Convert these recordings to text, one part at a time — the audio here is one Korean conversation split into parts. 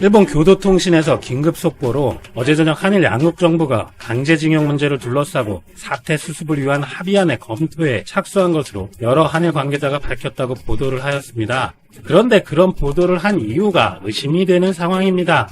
일본 교도통신에서 긴급 속보로 어제 저녁 한일 양국 정부가 강제징용 문제를 둘러싸고 사태 수습을 위한 합의안의 검토에 착수한 것으로 여러 한일 관계자가 밝혔다고 보도를 하였습니다. 그런데 그런 보도를 한 이유가 의심이 되는 상황입니다.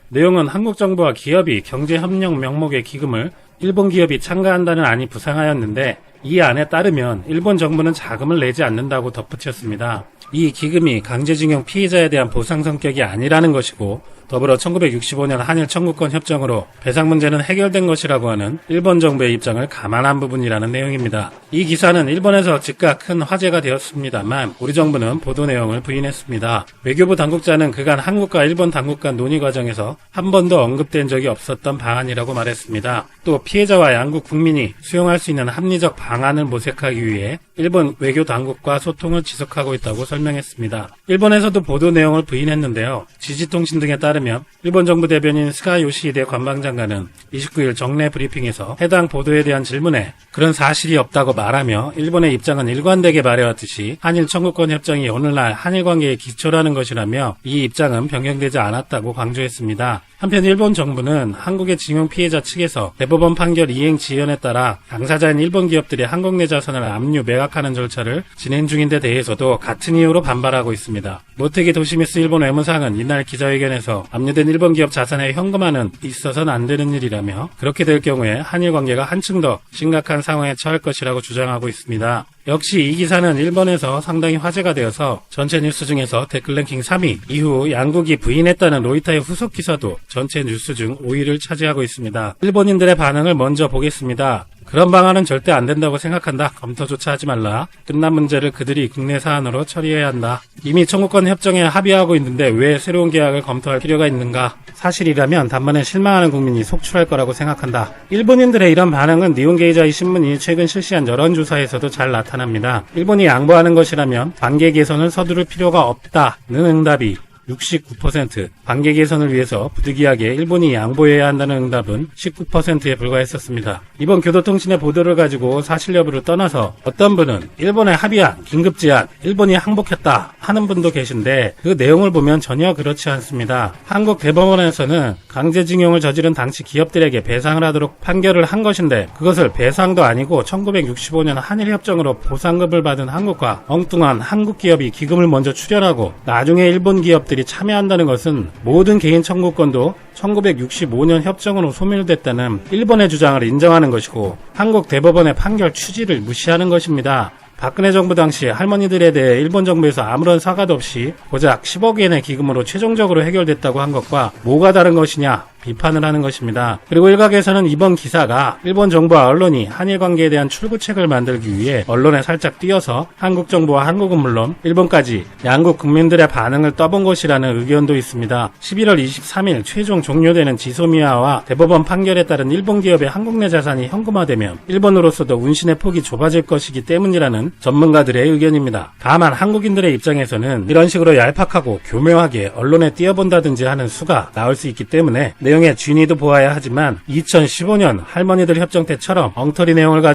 내용은 한국 정부와 기업이 경제협력 명목의 기금을 일본 기업이 참가한다는 안이 부상하였는데, 이 안에 따르면 일본 정부는 자금을 내지 않는다고 덧붙였습니다. 이 기금이 강제징용 피해자에 대한 보상 성격이 아니라는 것이고, 더불어 1965년 한일 청구권 협정으로 배상 문제는 해결된 것이라고 하는 일본 정부의 입장을 감안한 부분이라는 내용입니다. 이 기사는 일본에서 즉각 큰 화제가 되었습니다만 우리 정부는 보도 내용을 부인했습니다. 외교부 당국자는 그간 한국과 일본 당국 간 논의 과정에서 한 번도 언급된 적이 없었던 방안이라고 말했습니다. 또 피해자와 양국 국민이 수용할 수 있는 합리적 방안을 모색하기 위해 일본 외교 당국과 소통을 지속하고 있다고 설명했습니다. 일본에서도 보도 내용을 부인했는데요. 지지통신 등에 따르면 일본 정부 대변인 스가 요시히데 관방장관은 29일 정례 브리핑에서 해당 보도에 대한 질문에 그런 사실이 없다고 말하며 일본의 입장은 일관되게 말해왔듯이 한일 청구권 협정이 오늘날 한일 관계의 기초라는 것이라며 이 입장은 변경되지 않았다고 강조했습니다. 한편 일본 정부는 한국의 징용 피해자 측에서 대법원 판결 이행 지연에 따라 당사자인 일본 기업들이 한국 내 자산을 압류 매각하는 절차를 진행 중인 데 대해서도 같은 이유로 반발하고 있습니다. 모테기 도시미스 일본 외무상은 이날 기자회견에서 압류된 일본 기업 자산의 현금화는 있어서는 안 되는 일이라며 그렇게 될 경우에 한일 관계가 한층 더 심각한 상황에 처할 것이라고 주장하고 있습니다. 역시 이 기사는 일본에서 상당히 화제가 되어서 전체 뉴스 중에서 댓글 랭킹 3위, 이후 양국이 부인했다는 로이터의 후속 기사도 전체 뉴스 중 5위를 차지하고 있습니다. 일본인들의 반응을 먼저 보겠습니다. 그런 방안은 절대 안 된다고 생각한다. 검토조차 하지 말라. 끝난 문제를 그들이 국내 사안으로 처리해야 한다. 이미 청구권 협정에 합의하고 있는데 왜 새로운 계약을 검토할 필요가 있는가. 사실이라면 단번에 실망하는 국민이 속출할 거라고 생각한다. 일본인들의 이런 반응은 니혼게이자이 신문이 최근 실시한 여론조사에서도 잘 나타납니다. 일본이 양보하는 것이라면 관계 개선을 서두를 필요가 없다는 응답이 69%, 관계 개선을 위해서 부득이하게 일본이 양보해야 한다는 응답은 19%에 불과했었습니다. 이번 교도통신의 보도를 가지고 사실 여부를 떠나서 어떤 분은 일본의 합의안, 긴급제안, 일본이 항복했다 하는 분도 계신데 그 내용을 보면 전혀 그렇지 않습니다. 한국 대법원에서는 강제징용을 저지른 당시 기업들에게 배상을 하도록 판결을 한 것인데 그것을 배상도 아니고 1965년 한일협정으로 보상금을 받은 한국과 엉뚱한 한국 기업이 기금을 먼저 출연하고 나중에 일본 기업들이 참여한다는 것은 모든 개인 청구권도 1965년 협정으로 소멸됐다는 일본의 주장을 인정하는 것이고 한국 대법원의 판결 취지를 무시하는 것입니다. 박근혜 정부 당시 할머니들에 대해 일본 정부에서 아무런 사과도 없이 고작 10억 엔의 기금으로 최종적으로 해결됐다고 한 것과 뭐가 다른 것이냐 비판을 하는 것입니다. 그리고 일각에서는 이번 기사가 일본 정부와 언론이 한일 관계에 대한 출구책을 만들기 위해 언론에 살짝 띄어서 한국 정부와 한국은 물론 일본까지 양국 국민들의 반응을 떠본 것이라는 의견도 있습니다. 11월 23일 최종 종료되는 지소미아와 대법원 판결에 따른 일본 기업의 한국 내 자산이 현금화되면 일본으로서도 운신의 폭이 좁아질 것이기 때문이라는 전문가들의 의견입니다. 다만 한국인들의 입장에서는 이런 식으로 얄팍하고 교묘하게 언론에 띄어본다든지 하는 수가 나올 수 있기 때문에 내용의 진위도 보아야 하지만 2015년 할머니들 협정 때처럼 엉터리 내용을 가지고